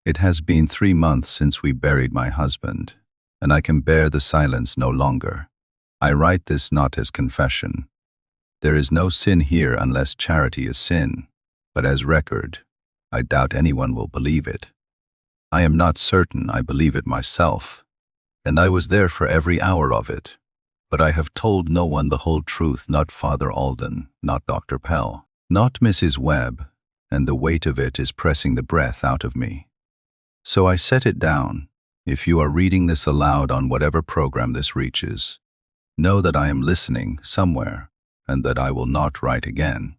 It has been 3 months since we buried my husband, and I can bear the silence no longer. I write this not as confession. There is no sin here unless charity is sin, but as record, I doubt anyone will believe it. I am not certain I believe it myself, and I was there for every hour of it, but I have told no one the whole truth, not Father Alden, not Dr. Pell, not Mrs. Webb, and the weight of it is pressing the breath out of me. So I set it down. If you are reading this aloud on whatever program this reaches, know that I am listening somewhere and that I will not write again.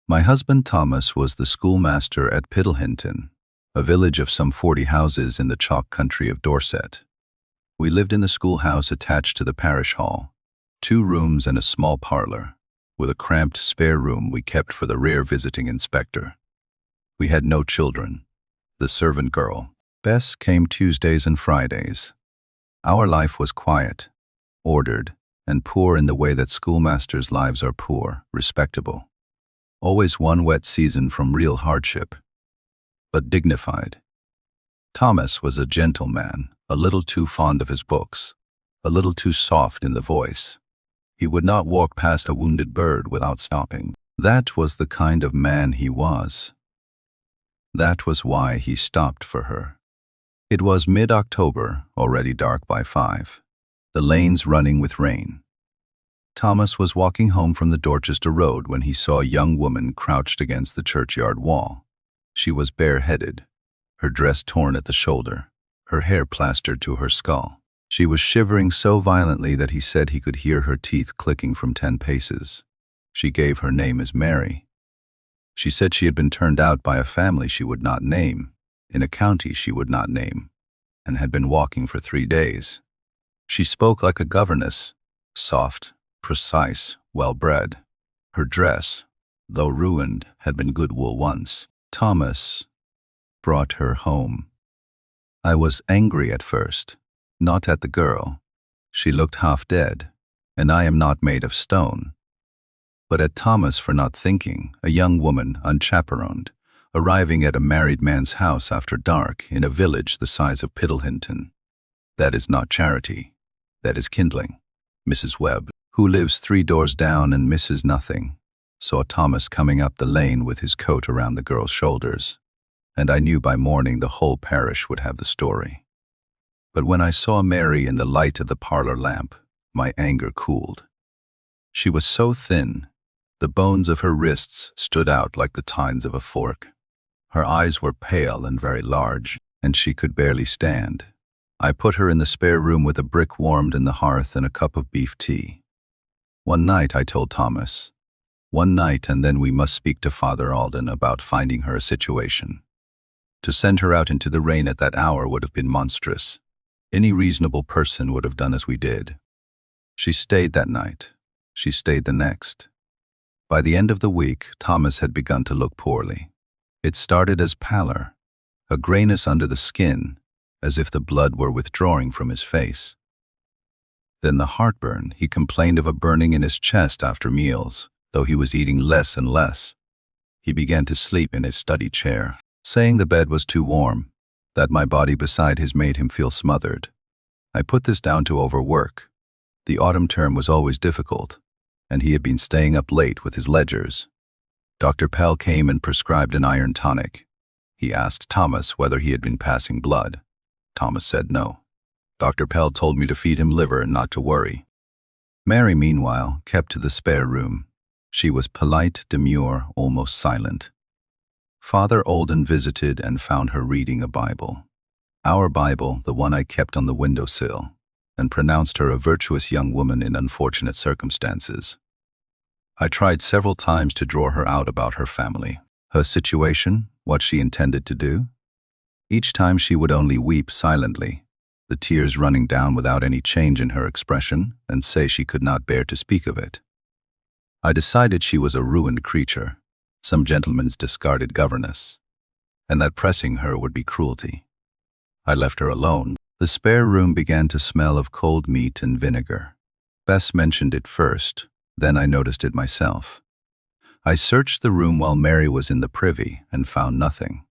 My husband Thomas was the schoolmaster at Piddlehinton, a village of some 40 houses in the chalk country of Dorset. We lived in the schoolhouse attached to the parish hall, 2 rooms and a small parlor, with a cramped spare room we kept for the rare visiting inspector. We had no children. The servant girl, Bess, came Tuesdays and Fridays. Our life was quiet, ordered, and poor in the way that schoolmasters' lives are poor, respectable. Always one wet season from real hardship, but dignified. Thomas was a gentle man, a little too fond of his books, a little too soft in the voice. He would not walk past a wounded bird without stopping. That was the kind of man he was. That was why he stopped for her. It was mid-October, already dark by 5, the lanes running with rain. Thomas was walking home from the Dorchester Road when he saw a young woman crouched against the churchyard wall. She was bareheaded, her dress torn at the shoulder, her hair plastered to her skull. She was shivering so violently that he said he could hear her teeth clicking from 10 paces. She gave her name as Mary. She said she had been turned out by a family she would not name, in a county she would not name, and had been walking for 3 days. She spoke like a governess, soft, precise, well-bred. Her dress, though ruined, had been good wool once. Thomas brought her home. I was angry at first, not at the girl. She looked half dead, and I am not made of stone. But at Thomas for not thinking, a young woman, unchaperoned, arriving at a married man's house after dark in a village the size of Piddlehinton. That is not charity. That is kindling. Mrs. Webb, who lives 3 doors down and misses nothing, saw Thomas coming up the lane with his coat around the girl's shoulders, and I knew by morning the whole parish would have the story. But when I saw Mary in the light of the parlor lamp, my anger cooled. She was so thin, the bones of her wrists stood out like the tines of a fork. Her eyes were pale and very large, and she could barely stand. I put her in the spare room with a brick warmed in the hearth and a cup of beef tea. One night, I told Thomas. One night, and then we must speak to Father Alden about finding her a situation. To send her out into the rain at that hour would have been monstrous. Any reasonable person would have done as we did. She stayed that night. She stayed the next. By the end of the week, Thomas had begun to look poorly. It started as pallor, a grayness under the skin, as if the blood were withdrawing from his face. Then the heartburn. He complained of a burning in his chest after meals, though he was eating less and less. He began to sleep in his study chair, saying the bed was too warm, that my body beside his made him feel smothered. I put this down to overwork. The autumn term was always difficult, and he had been staying up late with his ledgers. Dr. Pell came and prescribed an iron tonic. He asked Thomas whether he had been passing blood. Thomas said no. Dr. Pell told me to feed him liver and not to worry. Mary, meanwhile, kept to the spare room. She was polite, demure, almost silent. Father Alden visited and found her reading a Bible. Our Bible, the one I kept on the windowsill, and pronounced her a virtuous young woman in unfortunate circumstances. I tried several times to draw her out about her family, her situation, what she intended to do. Each time she would only weep silently, the tears running down without any change in her expression, and say she could not bear to speak of it. I decided she was a ruined creature, some gentleman's discarded governess, and that pressing her would be cruelty. I left her alone. The spare room began to smell of cold meat and vinegar. Bess mentioned it first, then I noticed it myself. I searched the room while Mary was in the privy and found nothing.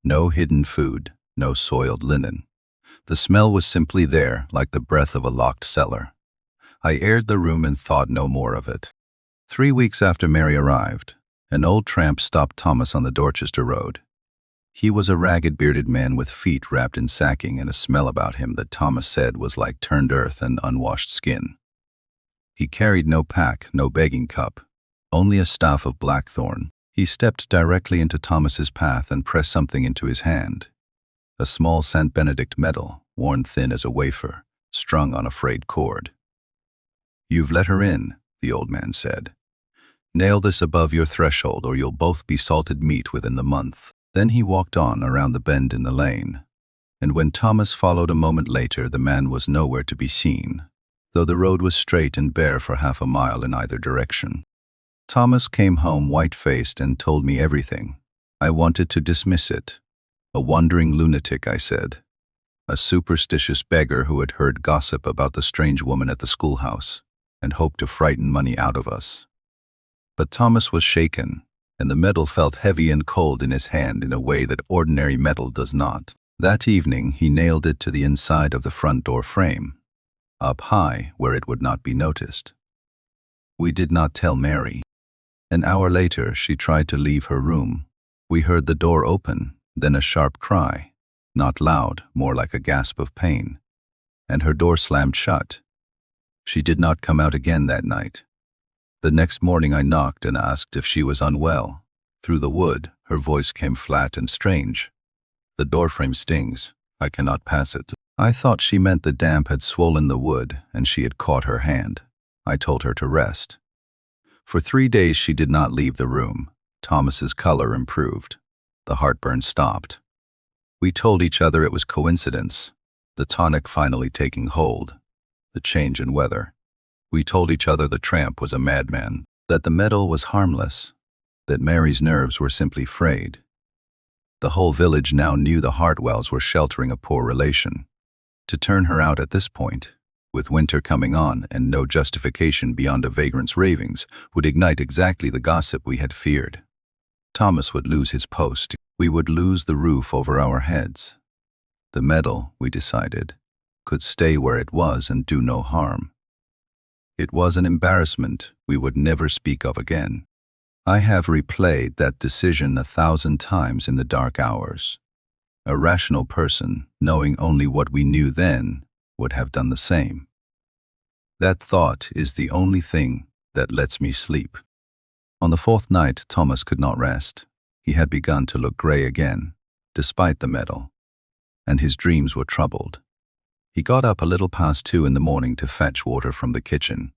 No hidden food, no soiled linen. The smell was simply there, like the breath of a locked cellar. I aired the room and thought no more of it. 3 weeks after Mary arrived, an old tramp stopped Thomas on the Dorchester Road. He was a ragged, bearded man with feet wrapped in sacking and a smell about him that Thomas said was like turned earth and unwashed skin. He carried no pack, no begging cup, only a staff of blackthorn. He stepped directly into Thomas's path and pressed something into his hand. A small St. Benedict medal, worn thin as a wafer, strung on a frayed cord. "You've let her in," the old man said. "Nail this above your threshold or you'll both be salted meat within the month." Then he walked on around the bend in the lane, and when Thomas followed a moment later, the man was nowhere to be seen, though the road was straight and bare for half a mile in either direction. Thomas came home white-faced and told me everything. I wanted to dismiss it. "A wandering lunatic," I said. "A superstitious beggar who had heard gossip about the strange woman at the schoolhouse and hoped to frighten money out of us." But Thomas was shaken, and the medal felt heavy and cold in his hand in a way that ordinary metal does not. That evening he nailed it to the inside of the front door frame, up high where it would not be noticed. We did not tell Mary. An hour later she tried to leave her room. We heard the door open, then a sharp cry, not loud, more like a gasp of pain, and her door slammed shut. She did not come out again that night. The next morning I knocked and asked if she was unwell. Through the wood, her voice came flat and strange. "The doorframe stings. I cannot pass it." I thought she meant the damp had swollen the wood and she had caught her hand. I told her to rest. For 3 days she did not leave the room. Thomas's color improved. The heartburn stopped. We told each other it was coincidence, the tonic finally taking hold, the change in weather. We told each other the tramp was a madman, that the medal was harmless, that Mary's nerves were simply frayed. The whole village now knew the Hartwells were sheltering a poor relation. To turn her out at this point, with winter coming on and no justification beyond a vagrant's ravings, would ignite exactly the gossip we had feared. Thomas would lose his post. We would lose the roof over our heads. The medal, we decided, could stay where it was and do no harm. It was an embarrassment we would never speak of again. I have replayed that decision 1,000 times in the dark hours. A rational person, knowing only what we knew then, would have done the same. That thought is the only thing that lets me sleep. On the 4th night, Thomas could not rest. He had begun to look gray again, despite the medal, and his dreams were troubled. He got up a little past 2 in the morning to fetch water from the kitchen.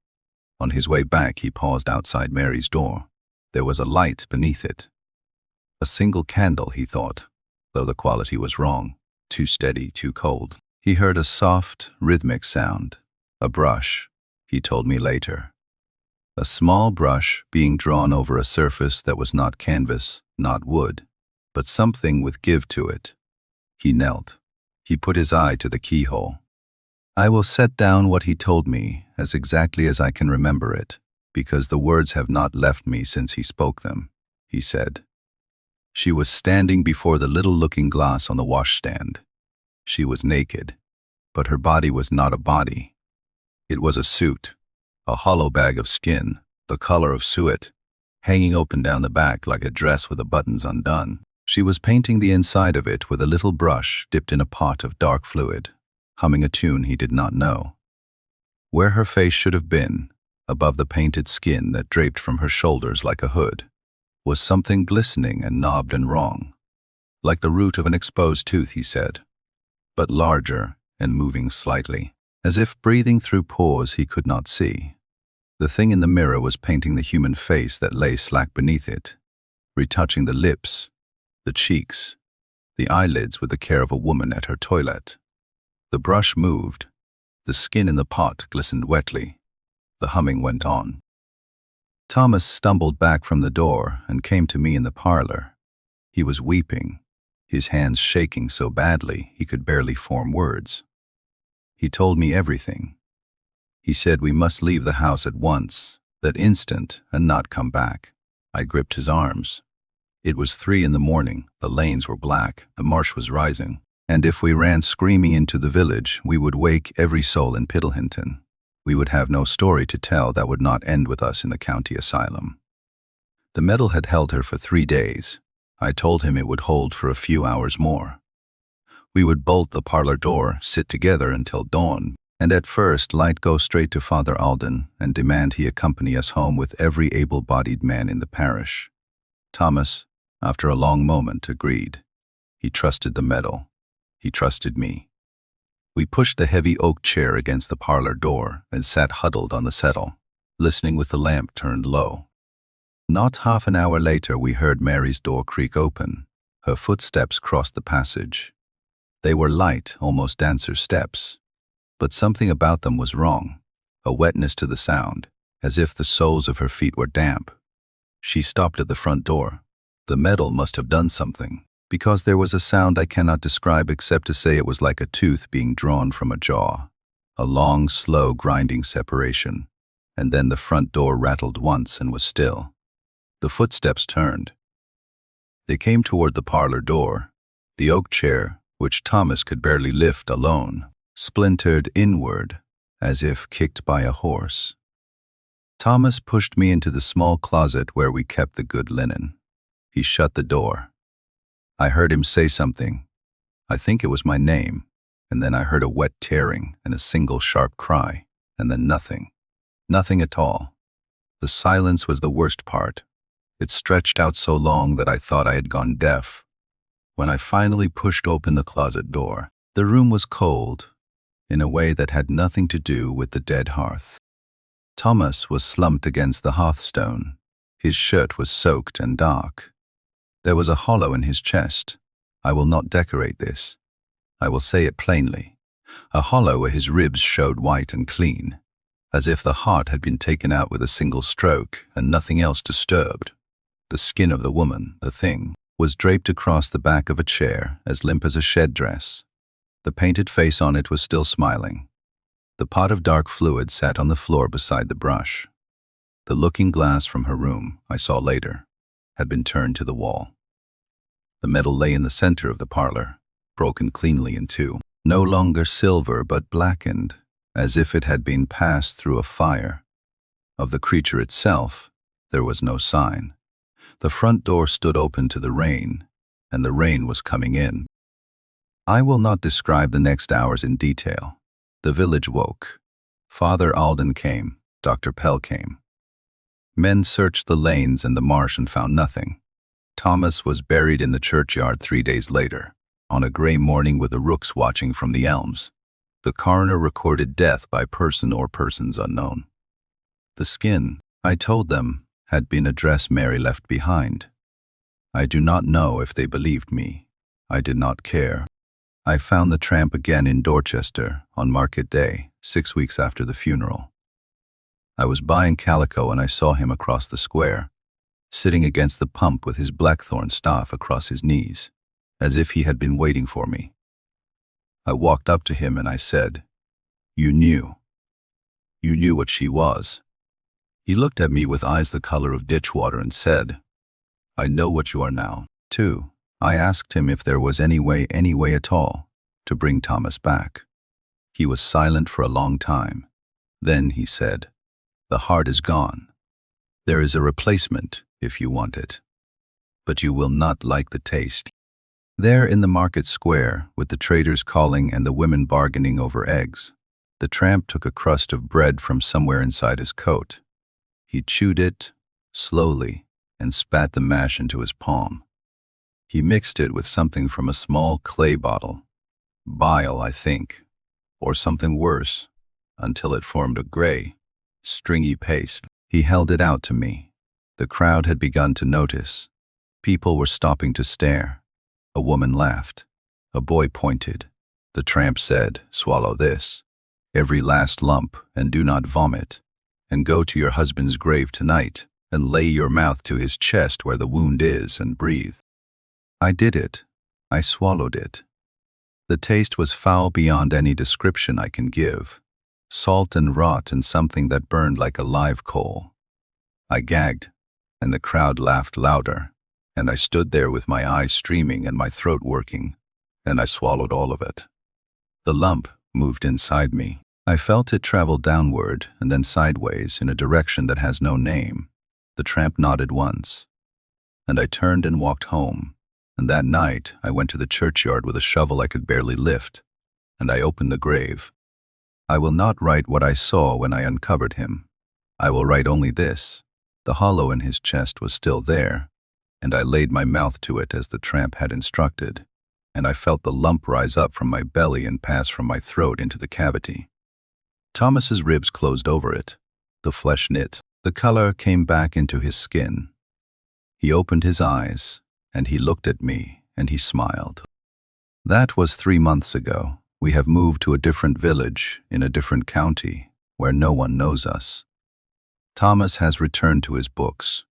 On his way back, he paused outside Mary's door. There was a light beneath it. A single candle, he thought, though the quality was wrong, too steady, too cold. He heard a soft, rhythmic sound. A brush, he told me later. A small brush being drawn over a surface that was not canvas, not wood, but something with give to it. He knelt. He put his eye to the keyhole. I will set down what he told me as exactly as I can remember it, because the words have not left me since he spoke them, he said. She was standing before the little looking glass on the washstand. She was naked, but her body was not a body. It was a suit, a hollow bag of skin, the color of suet, hanging open down the back like a dress with the buttons undone. She was painting the inside of it with a little brush dipped in a pot of dark fluid, humming a tune he did not know. Where her face should have been, above the painted skin that draped from her shoulders like a hood, was something glistening and knobbed and wrong, like the root of an exposed tooth, he said, but larger and moving slightly, as if breathing through pores he could not see. The thing in the mirror was painting the human face that lay slack beneath it, retouching the lips, the cheeks, the eyelids with the care of a woman at her toilet. The brush moved. The skin in the pot glistened wetly. The humming went on. Thomas stumbled back from the door and came to me in the parlor. He was weeping, his hands shaking so badly he could barely form words. He told me everything. He said we must leave the house at once, that instant, and not come back. I gripped his arms. It was 3 in the morning, the lanes were black, the marsh was rising, and if we ran screaming into the village, we would wake every soul in Piddlehinton. We would have no story to tell that would not end with us in the county asylum. The metal had held her for 3 days. I told him it would hold for a few hours more. We would bolt the parlor door, sit together until dawn, and at first Light go straight to Father Alden and demand he accompany us home with every able-bodied man in the parish. Thomas, after a long moment, agreed. He trusted the metal. He trusted me. We pushed the heavy oak chair against the parlor door and sat huddled on the settle, listening with the lamp turned low. Not half an hour later we heard Mary's door creak open. Her footsteps crossed the passage. They were light, almost dancer steps, but something about them was wrong, a wetness to the sound, as if the soles of her feet were damp. She stopped at the front door. The metal must have done something, because there was a sound I cannot describe except to say it was like a tooth being drawn from a jaw. A long, slow, grinding separation, and then the front door rattled once and was still. The footsteps turned. They came toward the parlor door. The oak chair, which Thomas could barely lift alone, splintered inward, as if kicked by a horse. Thomas pushed me into the small closet where we kept the good linen. He shut the door. I heard him say something. I think it was my name, and then I heard a wet tearing and a single sharp cry, and then nothing. Nothing at all. The silence was the worst part. It stretched out so long that I thought I had gone deaf. When I finally pushed open the closet door, the room was cold, in a way that had nothing to do with the dead hearth. Thomas was slumped against the hearthstone. His shirt was soaked and dark. There was a hollow in his chest. I will not decorate this. I will say it plainly. A hollow where his ribs showed white and clean, as if the heart had been taken out with a single stroke and nothing else disturbed. The skin of the woman, the thing, was draped across the back of a chair, as limp as a shed dress. The painted face on it was still smiling. The pot of dark fluid sat on the floor beside the brush. The looking glass from her room, I saw later, had been turned to the wall. The metal lay in the center of the parlor, broken cleanly in two, no longer silver but blackened, as if it had been passed through a fire. Of the creature itself, there was no sign. The front door stood open to the rain, and the rain was coming in. I will not describe the next hours in detail. The village woke. Father Alden came. Dr. Pell came. Men searched the lanes and the marsh and found nothing. Thomas was buried in the churchyard 3 days later, on a gray morning with the rooks watching from the elms. The coroner recorded death by person or persons unknown. The skin, I told them, had been a dress Mary left behind. I do not know if they believed me. I did not care. I found the tramp again in Dorchester on market day, 6 weeks after the funeral. I was buying calico and I saw him across the square, sitting against the pump with his blackthorn staff across his knees, as if he had been waiting for me. I walked up to him and I said, "You knew. You knew what she was." He looked at me with eyes the color of ditch water and said, "I know what you are now, too." I asked him if there was any way at all, to bring Thomas back. He was silent for a long time. Then he said, "The heart is gone. There is a replacement if you want it, but you will not like the taste." There in the market square, with the traders calling and the women bargaining over eggs, the tramp took a crust of bread from somewhere inside his coat. He chewed it, slowly, and spat the mash into his palm. He mixed it with something from a small clay bottle, bile, I think, or something worse, until it formed a gray, stringy paste. He held it out to me. The crowd had begun to notice. People were stopping to stare. A woman laughed. A boy pointed. The tramp said, "Swallow this, every last lump, and do not vomit, and go to your husband's grave tonight, and lay your mouth to his chest where the wound is, and breathe." I did it. I swallowed it. The taste was foul beyond any description I can give. Salt and rot and something that burned like a live coal. I gagged, and the crowd laughed louder. and I stood there with my eyes streaming and my throat working, and I swallowed all of it. The lump moved inside me. I felt it travel downward and then sideways in a direction that has no name. The tramp nodded once, and I turned and walked home, and that night I went to the churchyard with a shovel I could barely lift, and I opened the grave. I will not write what I saw when I uncovered him. I will write only this: the hollow in his chest was still there, and I laid my mouth to it as the tramp had instructed, and I felt the lump rise up from my belly and pass from my throat into the cavity. Thomas's ribs closed over it. The flesh knit. The color came back into his skin. He opened his eyes, and he looked at me, and he smiled. That was 3 months ago. We have moved to a different village in a different county where no one knows us. Thomas has returned to his books.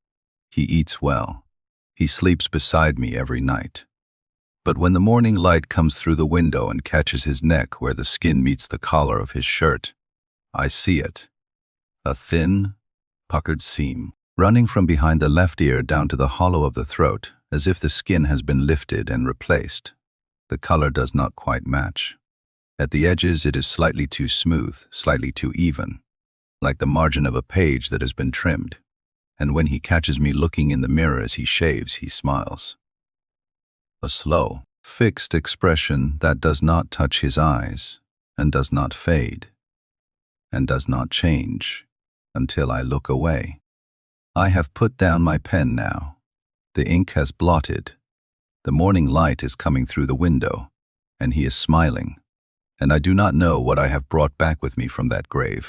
He eats well. He sleeps beside me every night. But when the morning light comes through the window and catches his neck where the skin meets the collar of his shirt, I see it. A thin, puckered seam, running from behind the left ear down to the hollow of the throat, as if the skin has been lifted and replaced. The color does not quite match. At the edges it is slightly too smooth, slightly too even, like the margin of a page that has been trimmed. And when he catches me looking in the mirror as he shaves, he smiles. A slow, fixed expression that does not touch his eyes, and does not fade, and does not change until I look away. I have put down my pen now. The ink has blotted. The morning light is coming through the window, and he is smiling, and I do not know what I have brought back with me from that grave.